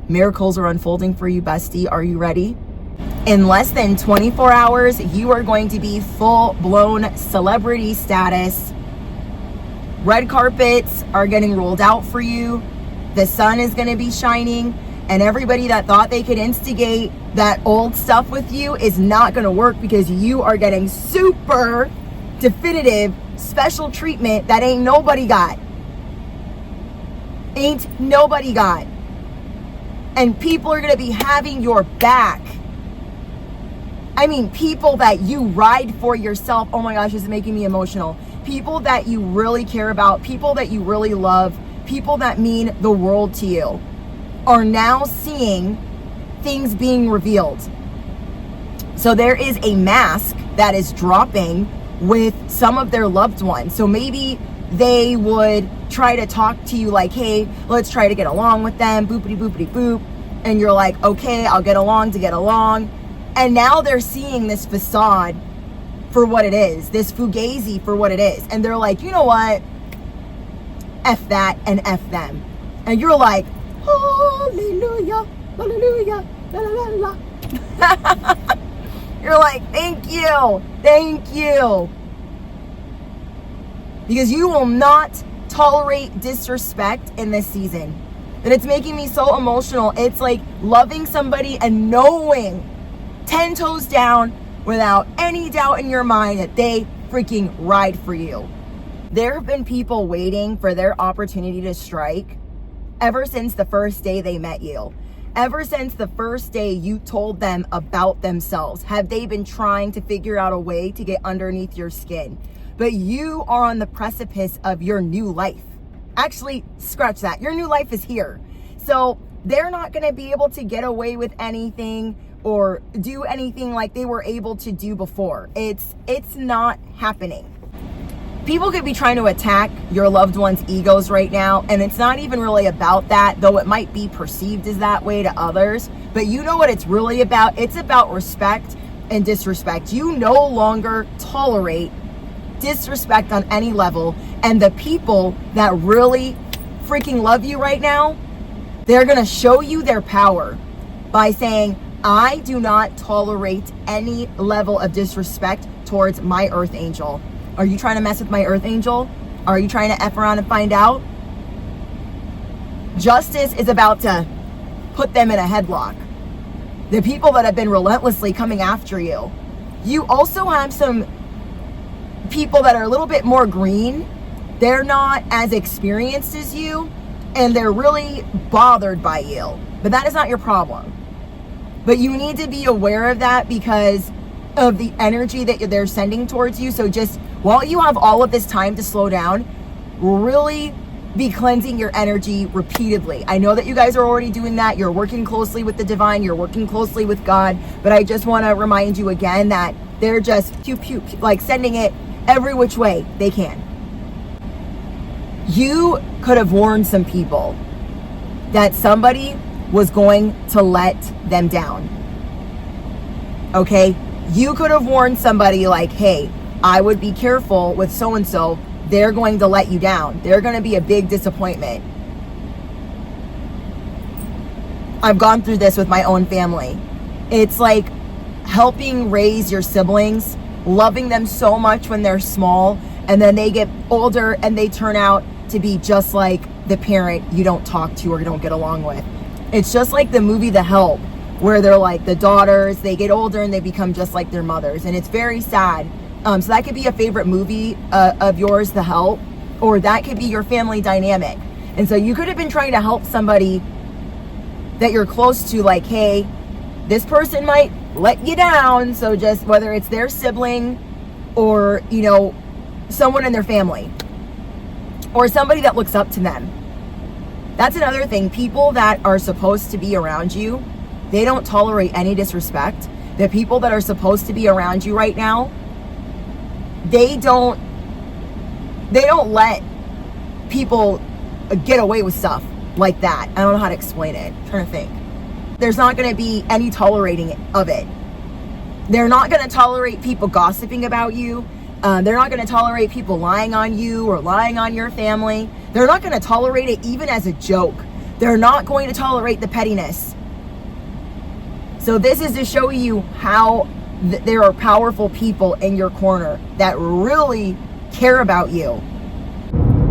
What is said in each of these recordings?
Miracles are unfolding for you, bestie. Are you ready? In less than 24 hours, you are going to be full-blown celebrity status. Red carpets are getting rolled out for you. The sun is going to be shining. And everybody that thought they could instigate that old stuff with you is not going to work, because you are getting super definitive special treatment that ain't nobody got. Ain't nobody got. And people are going to be having your back. I mean, people that you ride for yourself. Oh my gosh, this is making me emotional. People that you really care about, people that you really love, people that mean the world to you, are now seeing things being revealed. So there is a mask that is dropping with some of their loved ones. So maybe they would try to talk to you like, hey, let's try to get along with them, boopity boopity boop. And you're like, okay, I'll get along to get along. And now they're seeing this facade for what it is, this fugazi for what it is. And they're like, you know what? F that and F them. And you're like, hallelujah, hallelujah, la la la la. You're like, thank you, thank you. Because you will not tolerate disrespect in this season. And it's making me so emotional. It's like loving somebody and knowing 10 toes down without any doubt in your mind that they freaking ride for you. There have been people waiting for their opportunity to strike ever since the first day they met you. Ever since the first day you told them about themselves, have they been trying to figure out a way to get underneath your skin. But you are on the precipice of your new life. Actually, scratch that. Your new life is here. So they're not going to be able to get away with anything or do anything like they were able to do before. It's not happening. People could be trying to attack your loved ones' egos right now, and it's not even really about that, though it might be perceived as that way to others. But you know what it's really about? It's about respect and disrespect. You no longer tolerate disrespect on any level, and the people that really freaking love you right now, they're gonna show you their power by saying, I do not tolerate any level of disrespect towards my earth angel. Are you trying to mess with my earth angel? Are you trying to F around and find out? Justice is about to put them in a headlock. The people that have been relentlessly coming after you. You also have some people that are a little bit more green. They're not as experienced as you, and they're really bothered by you. But that is not your problem. But you need to be aware of that because of the energy that they're sending towards you. So just while you have all of this time to slow down, really be cleansing your energy repeatedly. I know that you guys are already doing that. You're working closely with the divine. You're working closely with God. But I just want to remind you again that they're just like sending it every which way they can. You could have warned some people that somebody was going to let them down. Okay? You could have warned somebody like, hey, I would be careful with so-and-so. They're going to let you down. They're going to be a big disappointment. I've gone through this with my own family. It's like helping raise your siblings, loving them so much when they're small, and then they get older and they turn out to be just like the parent you don't talk to or don't get along with. It's just like the movie The Help, where they're like the daughters, they get older and they become just like their mothers. And it's very sad. So that could be a favorite movie of yours, The Help, or that could be your family dynamic. And so you could have been trying to help somebody that you're close to, like, hey, this person might let you down. So just whether it's their sibling or, you know, someone in their family or somebody that looks up to them. That's another thing. People that are supposed to be around you, they don't tolerate any disrespect. The people that are supposed to be around you right now, they don't let people get away with stuff like that. I don't know how to explain it. I'm trying to think. There's not going to be any tolerating of it. They're not going to tolerate people gossiping about you. They're not going to tolerate people lying on you or lying on your family. They're not going to tolerate it even as a joke. They're not going to tolerate the pettiness. So this is to show you how there are powerful people in your corner that really care about you.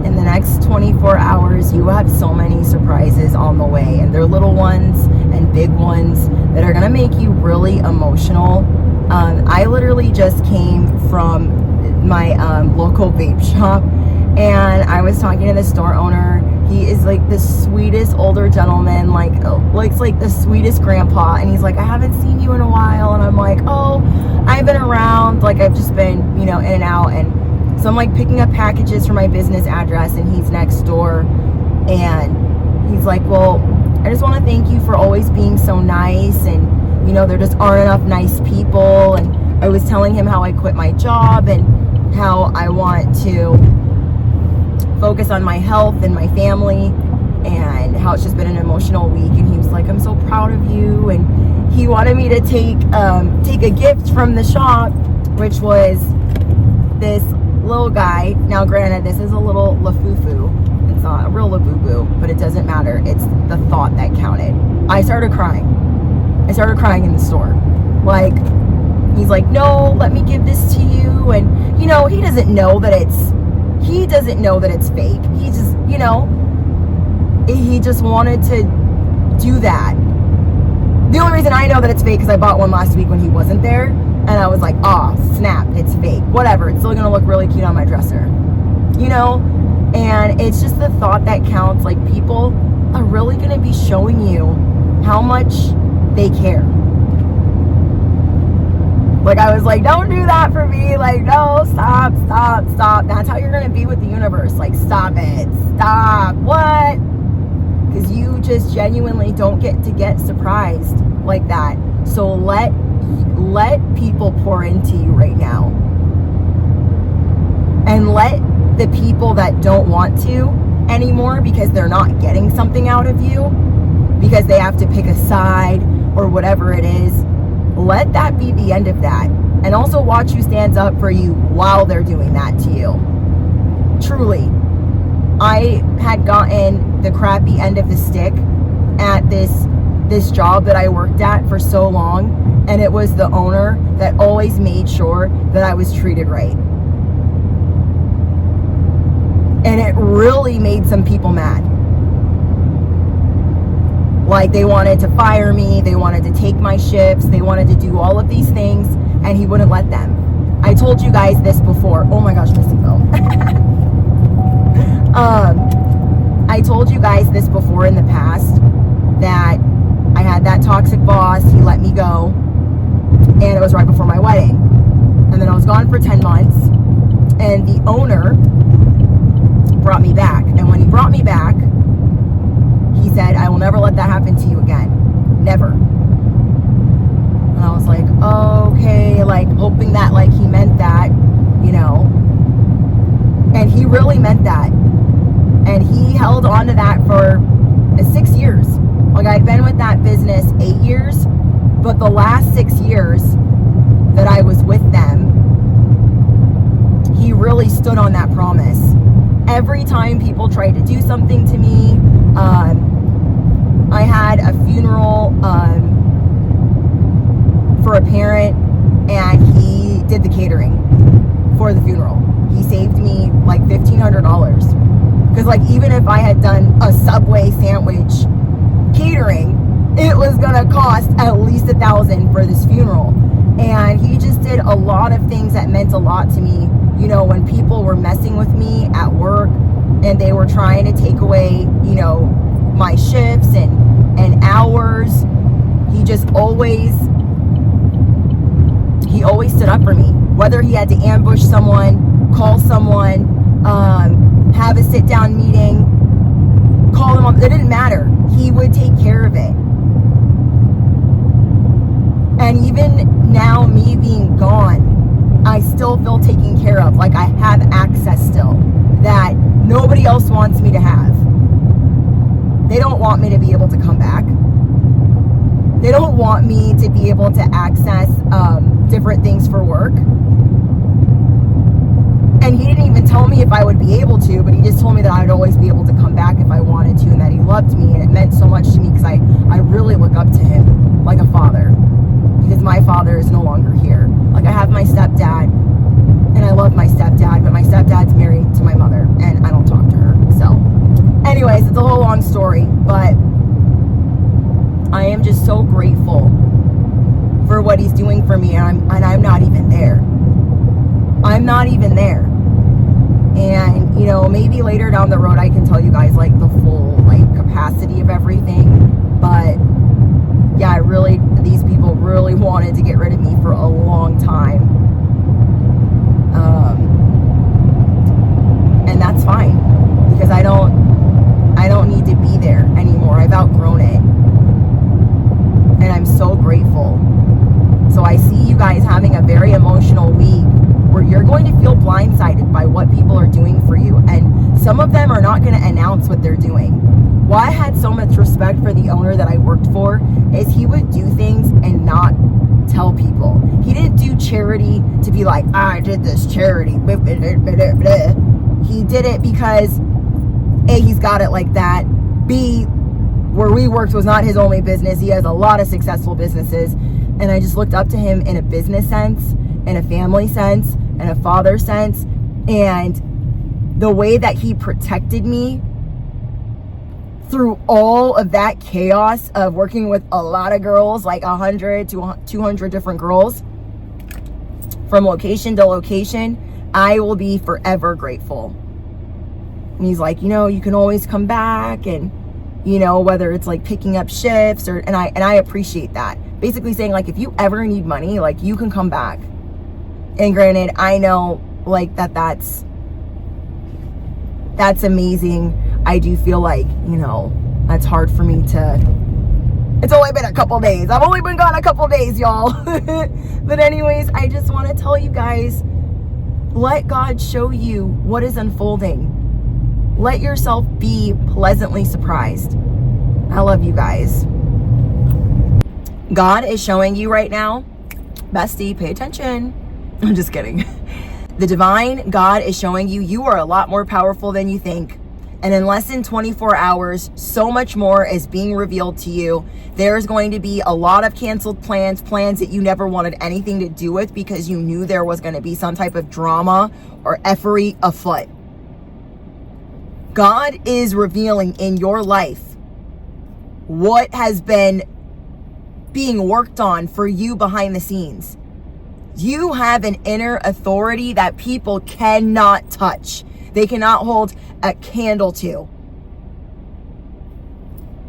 In the next 24 hours, you have so many surprises on the way, and they're little ones and big ones that are gonna make you really emotional. I literally just came from my local vape shop, and I was talking to the store owner. He is like the sweetest older gentleman, looks like the sweetest grandpa, and he's like, I haven't seen you in a while. And I'm like, oh, I've been around, like I've just been, in and out. And so I'm like picking up packages for my business address, and he's next door, and he's like, well, I just want to thank you for always being so nice, and there just aren't enough nice people. And I was telling him how I quit my job and how I want to focus on my health and my family, and how it's just been an emotional week. And he was like, I'm so proud of you. And he wanted me to take a gift from the shop, which was this little guy. Now granted, this is a little lafufu, it's not a real laboo-boo, but it doesn't matter. It's the thought that counted. I started crying in the store. Like, he's like, no, let me give this to you. And he doesn't know that it's fake. He just, he just wanted to do that. The only reason I know that it's fake is I bought one last week when he wasn't there, and I was like, oh, snap, it's fake. Whatever, it's still gonna look really cute on my dresser. And it's just the thought that counts. Like, people are really gonna be showing you how much they care. Like, I was like, don't do that for me. Like, no, stop. That's how you're going to be with the universe. Like, stop it. Stop. What? Because you just genuinely don't get surprised like that. So let people pour into you right now. And let the people that don't want to anymore because they're not getting something out of you, because they have to pick a side or whatever it is, let that be the end of that. And also watch who stands up for you while they're doing that to you. Truly, I had gotten the crappy end of the stick at this job that I worked at for so long, and it was the owner that always made sure that I was treated right. And it really made some people mad. Like, they wanted to fire me, they wanted to take my shifts, they wanted to do all of these things, and he wouldn't let them. I told you guys this before. Oh my gosh, my seatbelt. I told you guys this before in the past, that I had that toxic boss. He let me go, and it was right before my wedding. And then I was gone for 10 months, and the owner brought me back. And when he brought me back, he said, I will never let that happen to you again. Never. And I was like, okay, like hoping that like he meant that, and he really meant that. And he held on to that for 6 years. Like, I'd been with that business 8 years, but the last 6 years that I was with them, he really stood on that promise. Every time people tried to do something to me, I had a funeral for a parent, and he did the catering for the funeral. He saved me like $1,500. Because like, even if I had done a Subway sandwich catering, it was gonna cost at least $1,000 for this funeral. And he just did a lot of things that meant a lot to me. When people were messing with me at work and they were trying to take away, my shifts and hours, he always stood up for me. Whether he had to ambush someone, call someone, have a sit-down meeting, call them up, it didn't matter. He would take care of it. And even now, me being gone, I still feel taken care of. Like, I have access still that nobody else wants me to have. They don't want me to be able to come back. They don't want me to be able to access different things for work. And he didn't even tell me if I would be able to, but he just told me that I'd always be able to come back if I wanted to, and that he loved me, and it meant so much to me because I really look up to him like a father, because my father is no longer here. Like, I have my stepdad, and I love my stepdad, but my stepdad's married to my mother, and I don't talk to her. So anyways, it's a whole long story, but I am just so grateful for what he's doing for me, and I'm not even there. I'm not even there. And, you know, maybe later down the road I can tell you guys, like, the full, like, capacity of everything. But, yeah, these people really wanted to get rid of me for a long time. And that's fine. Because I don't need to be there anymore. I've outgrown it. And I'm so grateful. So I see you guys having a very emotional week where you're going to feel blindsided by what people are doing for you. And some of them are not going to announce what they're doing. Why I had so much respect for the owner that I worked for is he would do things and not tell people. He didn't do charity to be like, I did this charity. He did it because A, he's got it like that. B, where we worked was not his only business. He has a lot of successful businesses. And I just looked up to him in a business sense, in a family sense, in a father sense. And the way that he protected me through all of that chaos of working with a lot of girls, like 100 to 200 different girls, from location to location, I will be forever grateful. And he's like, you know, you can always come back, and, you know, whether it's like picking up shifts and I appreciate that. Basically saying, like, if you ever need money, like, you can come back. And granted, I know, like, that's amazing. I do feel like, you know, that's hard for me to, it's only been a couple days. I've only been gone a couple days, y'all. But anyways, I just want to tell you guys, let God show you what is unfolding. Let yourself be pleasantly surprised. I love you guys. God is showing you right now, bestie, pay attention. I'm just kidding. The divine God is showing you, you are a lot more powerful than you think. And in less than 24 hours, so much more is being revealed to you. There's going to be a lot of canceled plans that you never wanted anything to do with because you knew there was going to be some type of drama or effery afoot. God is revealing in your life what has been being worked on for you behind the scenes. You have an inner authority that people cannot touch. They cannot hold a candle to.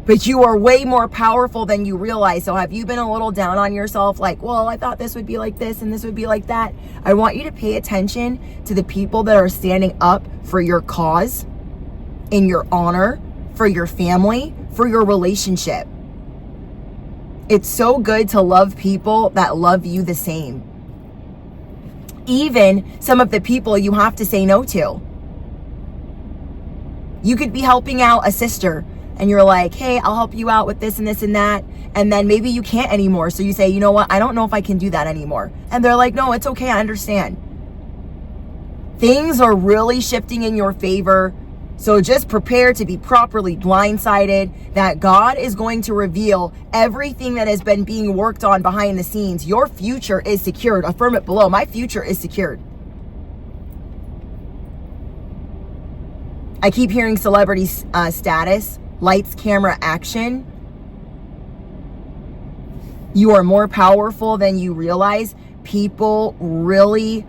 But you are way more powerful than you realize. So have you been a little down on yourself? Like, well, I thought this would be like this and this would be like that. I want you to pay attention to the people that are standing up for your cause, in your honor, for your family, for your relationship. It's so good to love people that love you the same. Even some of the people you have to say no to. You could be helping out a sister and you're like, hey, I'll help you out with this and this and that. And then maybe you can't anymore. So you say, you know what? I don't know if I can do that anymore. And they're like, no, it's okay. I understand. Things are really shifting in your favor. So just prepare to be properly blindsided that God is going to reveal everything that has been being worked on behind the scenes. Your future is secured. Affirm it below. My future is secured. I keep hearing celebrity status, lights, camera, action. You are more powerful than you realize. People really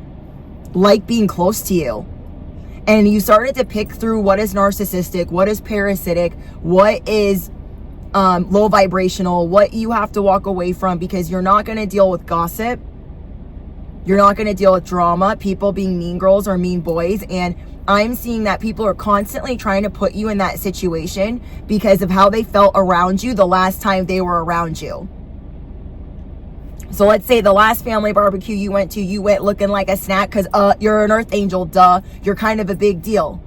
like being close to you. And you started to pick through what is narcissistic, what is parasitic, what is low vibrational, what you have to walk away from, because you're not going to deal with gossip. You're not going to deal with drama, people being mean girls or mean boys. And I'm seeing that people are constantly trying to put you in that situation because of how they felt around you the last time they were around you. So let's say the last family barbecue you went looking like a snack because you're an earth angel, duh. You're kind of a big deal.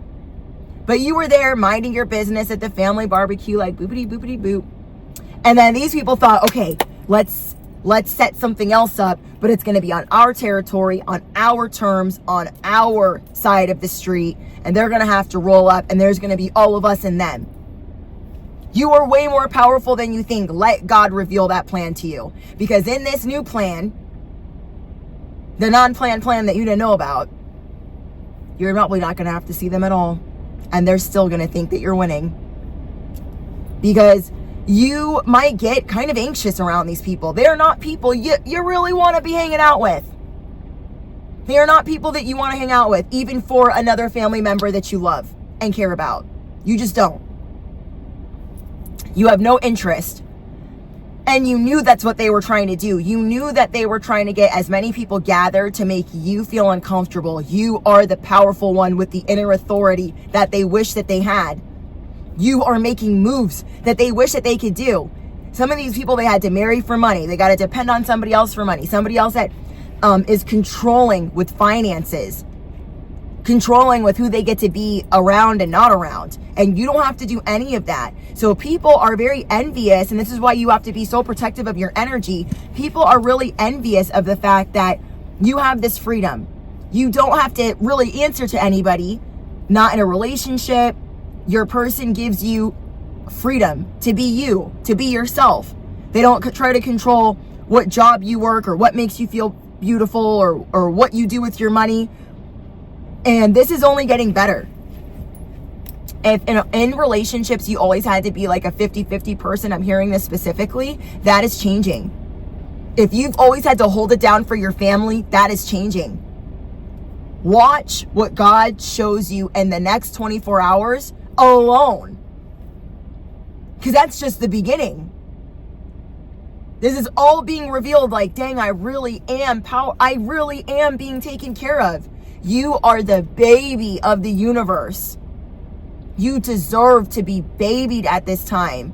But you were there minding your business at the family barbecue like boopity boopity boop. And then these people thought, okay, let's let's set something else up, but it's going to be on our territory, on our terms, on our side of the street, and they're going to have to roll up, and there's going to be all of us and them. You are way more powerful than you think. Let God reveal that plan to you. Because in this new plan, the non-planned plan that you didn't know about, you're probably not going to have to see them at all. And they're still going to think that you're winning. Because you might get kind of anxious around these people. They're not people you really want to be hanging out with. They are not people that you want to hang out with, even for another family member that you love and care about. You just don't. You have no interest. And you knew that's what they were trying to do. You knew that they were trying to get as many people gathered to make you feel uncomfortable. You are the powerful one with the inner authority that they wish that they had. You are making moves that they wish that they could do. Some of these people, they had to marry for money. They got to depend on somebody else for money. Somebody else that is controlling with finances, controlling with who they get to be around and not around. And you don't have to do any of that. So people are very envious, and this is why you have to be so protective of your energy. People are really envious of the fact that you have this freedom. You don't have to really answer to anybody, not in a relationship. Your person gives you freedom to be you, to be yourself. They don't try to control what job you work or what makes you feel beautiful or what you do with your money. And this is only getting better. If in relationships, you always had to be like a 50-50 person, I'm hearing this specifically, that is changing. If you've always had to hold it down for your family, that is changing. Watch what God shows you in the next 24 hours alone. Because that's just the beginning. This is all being revealed like, dang, I really am being taken care of. You are the baby of the universe. You deserve to be babied at this time.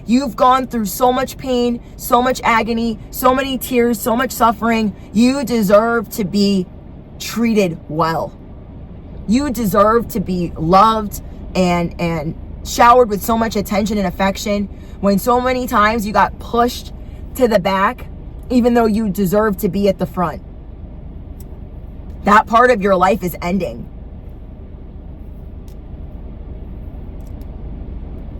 You've gone through so much pain, so much agony, so many tears, so much suffering. You deserve to be treated well. You deserve to be loved and showered with so much attention and affection, when so many times you got pushed to the back, even though you deserve to be at the front. That part of your life is ending.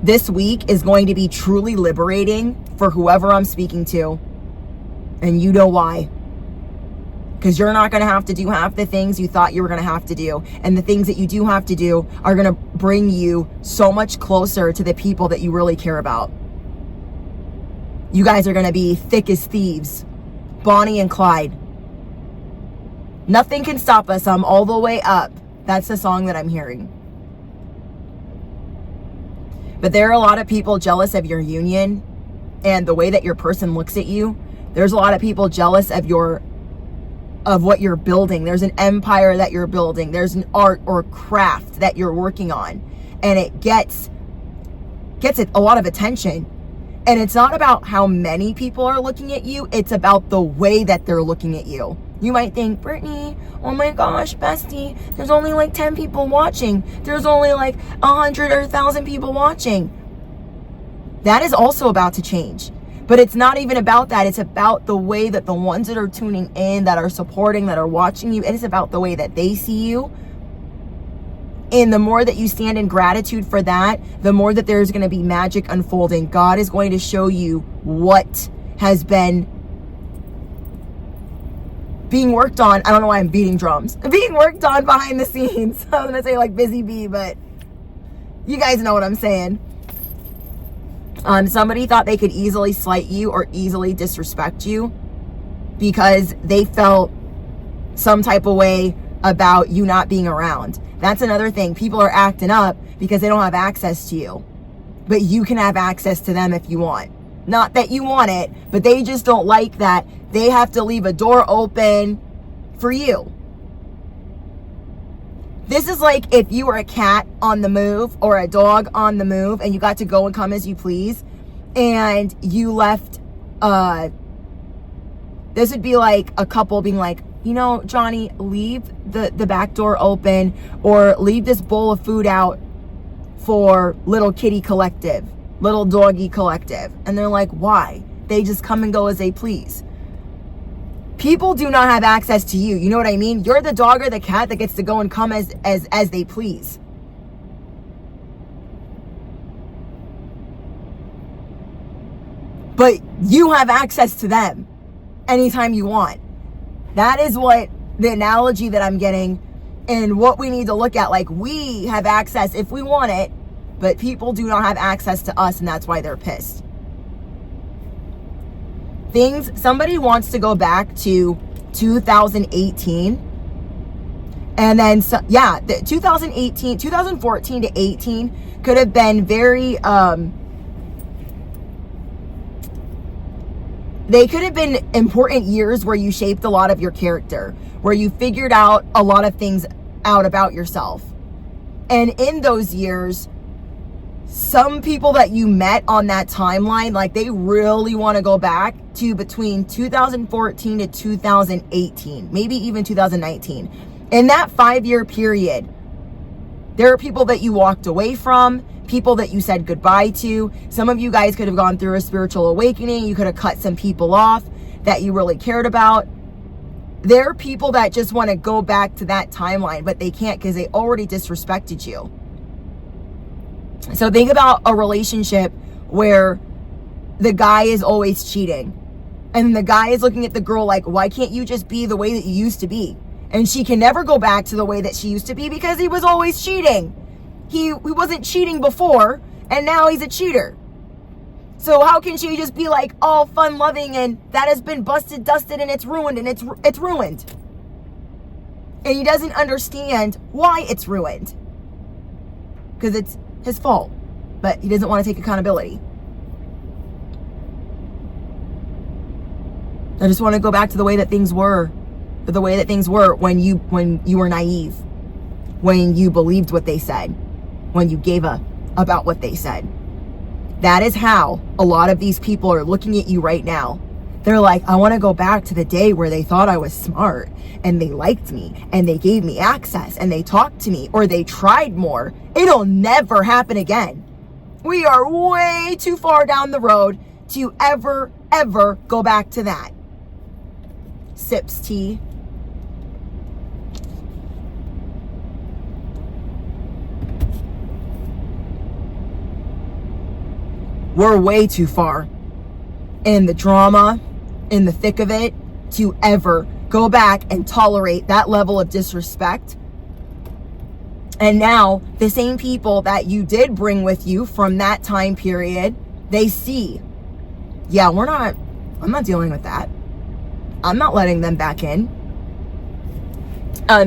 This week is going to be truly liberating for whoever I'm speaking to. And you know why. Because you're not going to have to do half the things you thought you were going to have to do. And the things that you do have to do are going to bring you so much closer to the people that you really care about. You guys are going to be thick as thieves. Bonnie and Clyde. Nothing can stop us. I'm all the way up. That's the song that I'm hearing. But there are a lot of people jealous of your union and the way that your person looks at you. There's a lot of people jealous of what you're building. There's an empire that you're building. There's an art or craft that you're working on. And it gets a lot of attention. And it's not about how many people are looking at you. It's about the way that they're looking at you. You might think, Brittany, oh my gosh, bestie, there's only like 10 people watching. There's only like 100 or 1,000 people watching. That is also about to change. But it's not even about that. It's about the way that the ones that are tuning in, that are supporting, that are watching you, it is about the way that they see you. And the more that you stand in gratitude for that, the more that there's going to be magic unfolding. God is going to show you what has been being worked on. I don't know why I'm beating drums. Being worked on behind the scenes. I was going to say like busy bee, but you guys know what I'm saying. Somebody thought they could easily slight you or easily disrespect you because they felt some type of way about you not being around. That's another thing. People are acting up because they don't have access to you. But you can have access to them if you want. Not that you want it, but they just don't like that they have to leave a door open for you. This is like if you were a cat on the move or a dog on the move and you got to go and come as you please and you left, this would be like a couple being like, you know, Johnny, leave the back door open or leave this bowl of food out for little kitty collective, little doggy collective. And they're like, why? They just come and go as they please. People do not have access to you. You know what I mean? You're the dog or the cat that gets to go and come as they please. But you have access to them anytime you want. That is what the analogy that I'm getting and what we need to look at. Like, we have access if we want it, but people do not have access to us, and that's why they're pissed. Somebody wants to go back to 2018. And then, 2014 to 18 could have been very, they could have been important years where you shaped a lot of your character, where you figured out a lot of things out about yourself. And in those years, some people that you met on that timeline, like, they really want to go back to between 2014 to 2018, maybe even 2019. In that 5-year period, there are people that you walked away from, people that you said goodbye to. Some of you guys could have gone through a spiritual awakening. You could have cut some people off that you really cared about. There are people that just want to go back to that timeline, but they can't because they already disrespected you. So think about a relationship where the guy is always cheating. And the guy is looking at the girl like, why can't you just be the way that you used to be? And she can never go back to the way that she used to be because he was always cheating. He wasn't cheating before, and now he's a cheater. So how can she just be like all fun loving and that has been busted, dusted, and it's ruined, and it's ruined? And he doesn't understand why it's ruined. Because it's his fault. But he doesn't want to take accountability. I just want to go back to the way that things were. The way that things were when you were naive. When you believed what they said. When you gave about what they said. That is how a lot of these people are looking at you right now. They're like, I want to go back to the day where they thought I was smart and they liked me and they gave me access and they talked to me or they tried more. It'll never happen again. We are way too far down the road to ever go back to that. Sips tea. We're way too far in the drama, in the thick of it, to ever go back and tolerate that level of disrespect. And now the same people that you did bring with you from that time period, they see, yeah, I'm not dealing with that. I'm not letting them back in.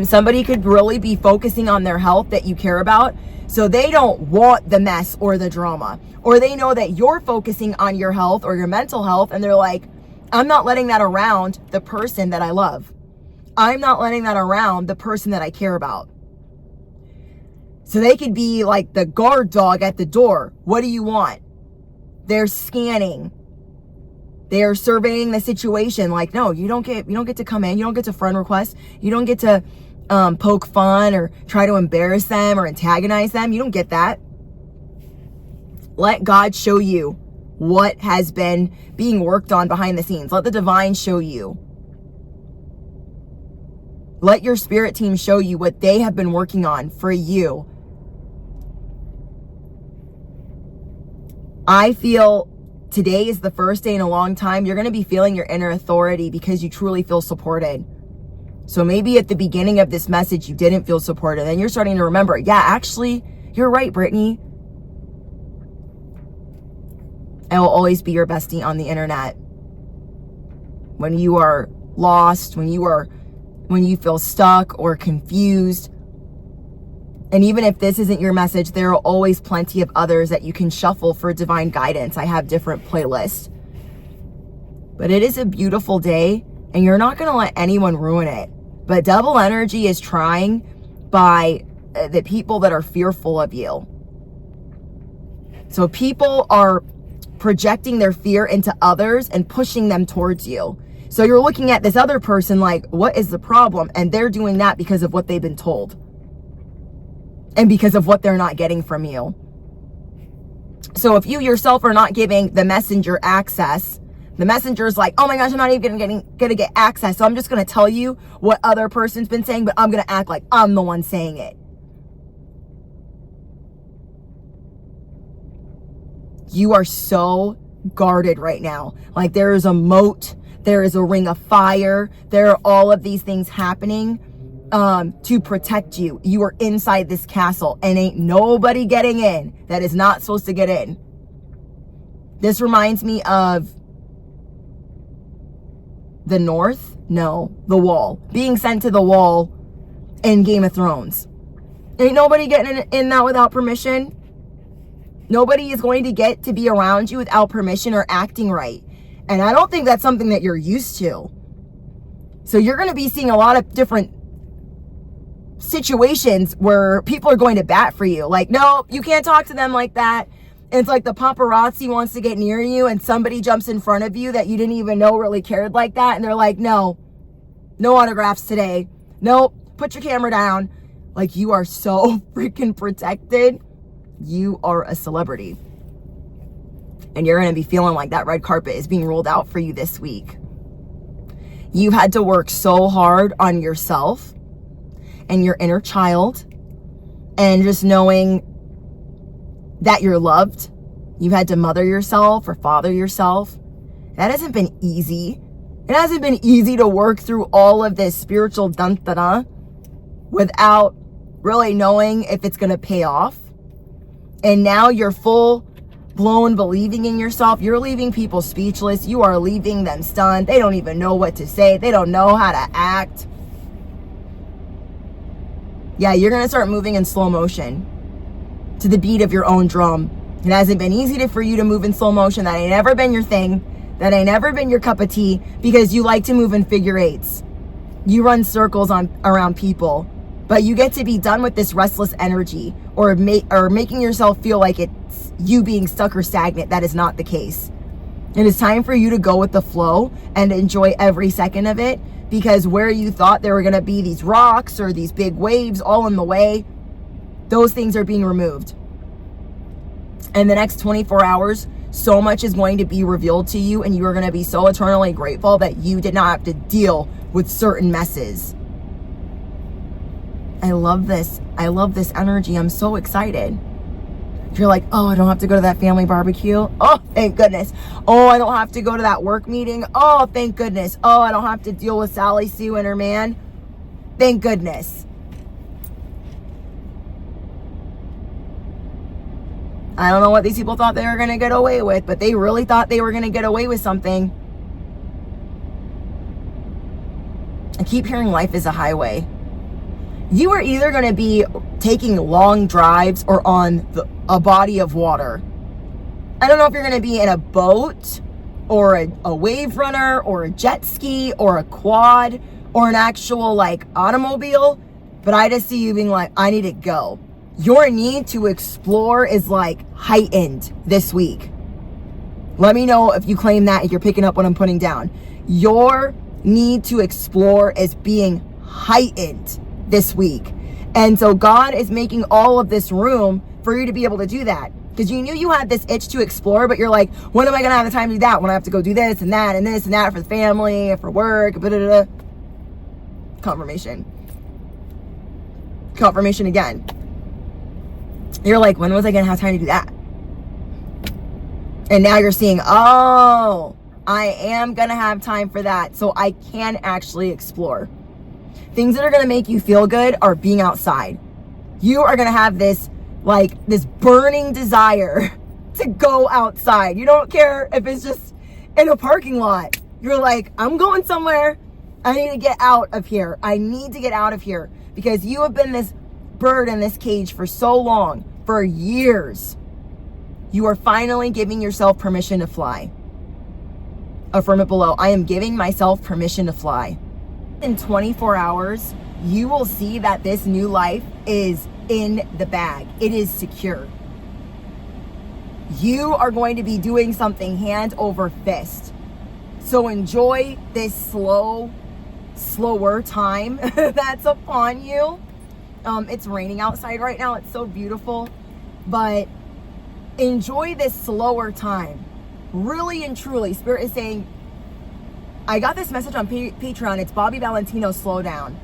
Somebody could really be focusing on their health that you care about. So they don't want the mess or the drama, or they know that you're focusing on your health or your mental health. And they're like, I'm not letting that around the person that I love. I'm not letting that around the person that I care about. So they could be like the guard dog at the door. What do you want? They're scanning. They're surveying the situation. Like, no, you don't get to come in. You don't get to friend request. You don't get to poke fun or try to embarrass them or antagonize them. You don't get that. Let God show you what has been being worked on behind the scenes. Let the divine show you. Let your spirit team show you what they have been working on for you. I feel today is the first day in a long time you're going to be feeling your inner authority because you truly feel supported. So maybe at the beginning of this message, you didn't feel supported. And you're starting to remember, yeah, actually, you're right, Brittany. I will always be your bestie on the internet. When you are lost, when you feel stuck or confused. And even if this isn't your message, there are always plenty of others that you can shuffle for divine guidance. I have different playlists. But it is a beautiful day, and you're not going to let anyone ruin it. But double energy is trying by the people that are fearful of you. So people are projecting their fear into others and pushing them towards you. So you're looking at this other person like, what is the problem? And they're doing that because of what they've been told. And because of what they're not getting from you. So if you yourself are not giving the messenger access, The messenger's like, oh my gosh, I'm not even gonna get access. So I'm just gonna tell you what other person's been saying, but I'm gonna act like I'm the one saying it. You are so guarded right now. Like there is a moat, there is a ring of fire, there are all of these things happening to protect you. You are inside this castle and ain't nobody getting in that is not supposed to get in. This reminds me of the North? No, the Wall. Being sent to the Wall in Game of Thrones. Ain't nobody getting in that without permission. Nobody is going to get to be around you without permission or acting right. And I don't think that's something that you're used to. So you're going to be seeing a lot of different situations where people are going to bat for you. Like, no, you can't talk to them like that. It's like the paparazzi wants to get near you and somebody jumps in front of you that you didn't even know really cared like that. And they're like, no autographs today. Nope, put your camera down. Like you are so freaking protected. You are a celebrity. And you're going to be feeling like that red carpet is being rolled out for you this week. You had to work so hard on yourself and your inner child and just knowing that you're loved. You had to mother yourself or father yourself. That hasn't been easy. It hasn't been easy to work through all of this spiritual dun-da-da without really knowing if it's going to pay off. And now you're full blown believing in yourself. You're leaving people speechless. You are leaving them stunned. They don't even know what to say. They don't know how to act. Yeah, you're going to start moving in slow motion to the beat of your own drum. It hasn't been easy for you to move in slow motion. That ain't never been your thing. That ain't never been your cup of tea because you like to move in figure eights. You run circles around people, but you get to be done with this restless energy or making yourself feel like it's you being stuck or stagnant. That is not the case. It is time for you to go with the flow and enjoy every second of it, because where you thought there were going to be these rocks or these big waves all in the way, those things are being removed. In the next 24 hours, so much is going to be revealed to you, and you are going to be so eternally grateful that you did not have to deal with certain messes. I love this. I love this energy. I'm so excited. You're like, oh, I don't have to go to that family barbecue. Oh, thank goodness. Oh, I don't have to go to that work meeting. Oh, thank goodness. Oh, I don't have to deal with Sally Sue and her man. Thank goodness. I don't know what these people thought they were going to get away with, but they really thought they were going to get away with something. I keep hearing life is a highway. You are either going to be taking long drives or on a body of water. I don't know if you're going to be in a boat or a wave runner or a jet ski or a quad or an actual like automobile, but I just see you being like, I need to go. Your need to explore is like heightened this week. Let me know if you claim that, if you're picking up what I'm putting down. Your need to explore is being heightened this week. And so God is making all of this room for you to be able to do that. Because you knew you had this itch to explore, but you're like, when am I going to have the time to do that? When I have to go do this and that and this and that for the family, for work, blah, blah, blah. Confirmation. Confirmation again. You're like, when was I going to have time to do that? And now you're seeing, oh, I am going to have time for that. So I can actually explore. Things that are going to make you feel good are being outside. You are going to have this burning desire to go outside. You don't care if it's just in a parking lot. You're like, I'm going somewhere. I need to get out of here. I need to get out of here because you have been this bird in this cage for so long, for years. You are finally giving yourself permission to fly. Affirm it below. I am giving myself permission to fly. In 24 hours, you will see that this new life is in the bag. It is secure. You are going to be doing something hand over fist. So enjoy this slower time that's upon you. It's raining outside right now. It's so beautiful. But enjoy this slower time. really and truly, Spirit is saying, I got this message on Patreon. It's Bobby Valentino, Slow Down.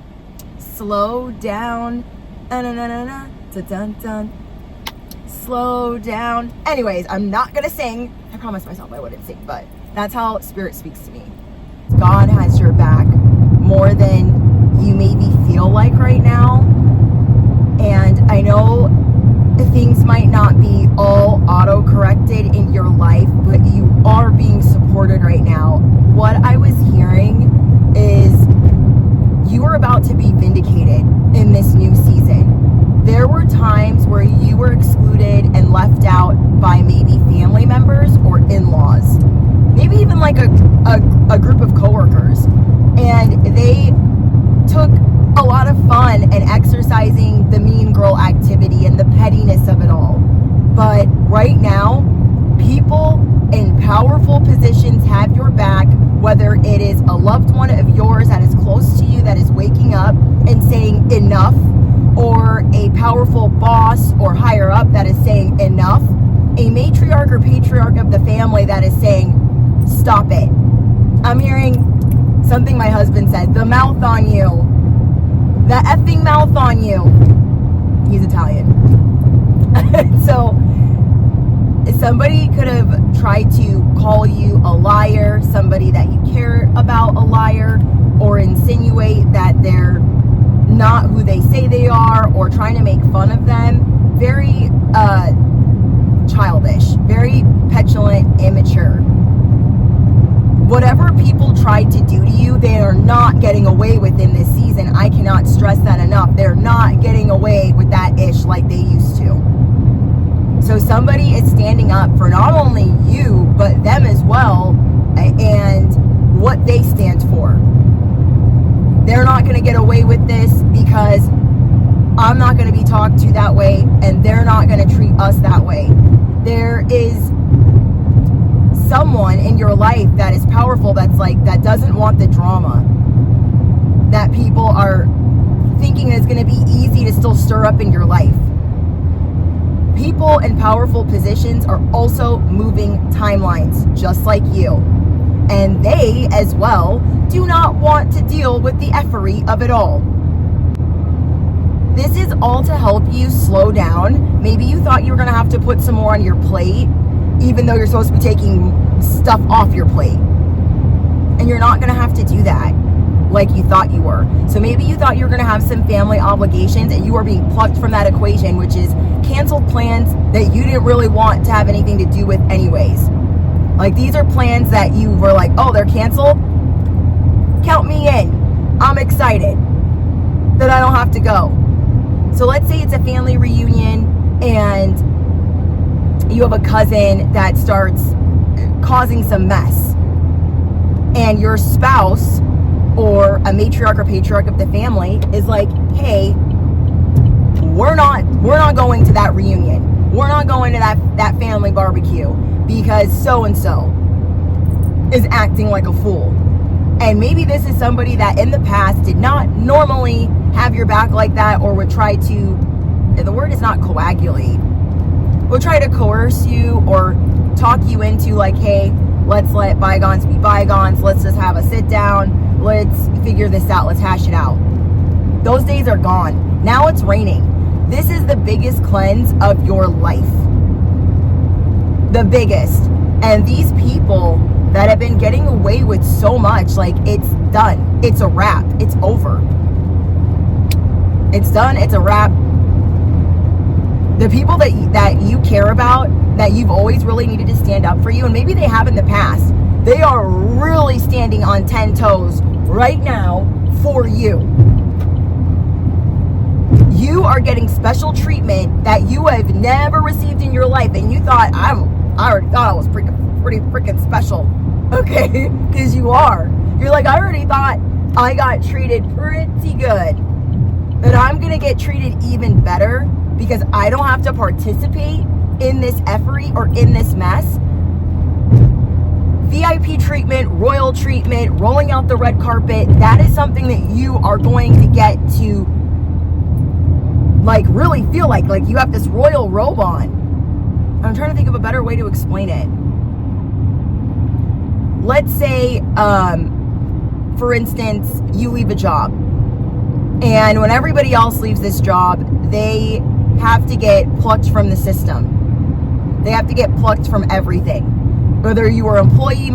Slow down. Dun-dun-dun-dun. Slow down. Anyways, I'm not going to sing. I promised myself I wouldn't sing, but that's how Spirit speaks to me. God has your back more than you maybe feel like right now. And I know things might not be all auto-corrected in your life, but you are being supported right now. What I was hearing is you are about to be vindicated in this new season. There were times where you were excluded and left out by maybe family members or in-laws, maybe even like a group of coworkers, and they took a lot of fun and exercising the mean girl activity and the pettiness of it all. But right now, people in powerful positions have your back, whether it is a loved one of yours that is close to you that is waking up and saying enough, or a powerful boss or higher up that is saying enough, a matriarch or patriarch of the family that is saying stop it. I'm hearing something my husband said, the mouth on you, the effing mouth on you. He's Italian. So somebody could have tried to call you a liar, somebody that you care about a liar, or insinuate that they're not who they say they are, or trying to make fun of them. Very childish, very petulant, immature. Whatever people tried to do to you, they are not getting away with in this season. I cannot stress that enough. They're not getting away with that ish like they used to. So somebody is standing up for not only you, but them as well, and what they stand for. They're not going to get away with this because I'm not going to be talked to that way, and they're not going to treat us that way. There is someone in your life that is powerful, that doesn't want the drama, that people are thinking is going to be easy to still stir up in your life. People in powerful positions are also moving timelines just like you, and they as well do not want to deal with the effery of it all. This is all to help you slow down. Maybe you thought you were going to have to put some more on your plate, even though you're supposed to be taking stuff off your plate. And you're not going to have to do that like you thought you were. So maybe you thought you were going to have some family obligations, and you are being plucked from that equation, which is canceled plans that you didn't really want to have anything to do with anyways. Like, these are plans that you were like, oh, they're canceled? Count me in. I'm excited that I don't have to go. So let's say it's a family reunion and you have a cousin that starts causing some mess, and your spouse or a matriarch or patriarch of the family is like, hey, we're not going to that reunion. We're not going to that family barbecue because so-and-so is acting like a fool. And maybe this is somebody that in the past did not normally have your back like that, or would try to, the word is not coagulate, would try to coerce you or talk you into like, hey, let's let bygones be bygones. Let's just have a sit down. Let's figure this out. Let's hash it out. Those days are gone. Now it's raining. This is the biggest cleanse of your life. The biggest. And these people that have been getting away with so much, like, it's done. It's a wrap. It's over. It's done. It's a wrap. The people that you care about, that you've always really needed to stand up for you, and maybe they have in the past, they are really standing on 10 toes right now for you. You are getting special treatment that you have never received in your life, and you thought, I already thought I was pretty freaking special. Okay? Because you are. You're like, I already thought I got treated pretty good. But I'm going to get treated even better because I don't have to participate in this effery or in this mess. VIP treatment, royal treatment, rolling out the red carpet, that is something that you are going to get to, like, really feel like you have this royal robe on. I'm trying to think of a better way to explain it. let's say, for instance, you leave a job, and when everybody else leaves this job, they have to get plucked from the system. They have to get plucked from everything. Whether you were employee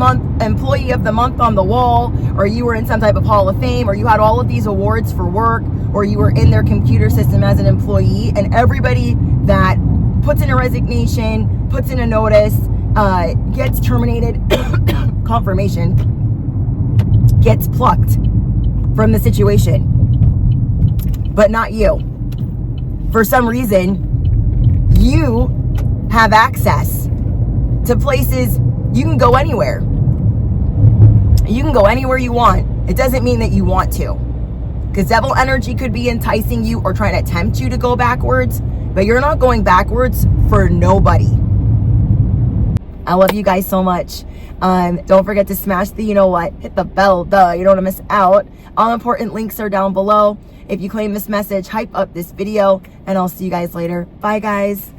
of the month on the wall, or you were in some type of Hall of Fame, or you had all of these awards for work, or you were in their computer system as an employee, and everybody that puts in a resignation, puts in a notice, gets terminated, confirmation, gets plucked from the situation. But not you. For some reason, you have access to places. You can go anywhere. You can go anywhere you want. It doesn't mean that you want to. Because devil energy could be enticing you or trying to tempt you to go backwards. But you're not going backwards for nobody. I love you guys so much. Don't forget to smash the you know what. Hit the bell, you don't want to miss out. All important links are down below. If you claim this message, hype up this video. And I'll see you guys later. Bye, guys.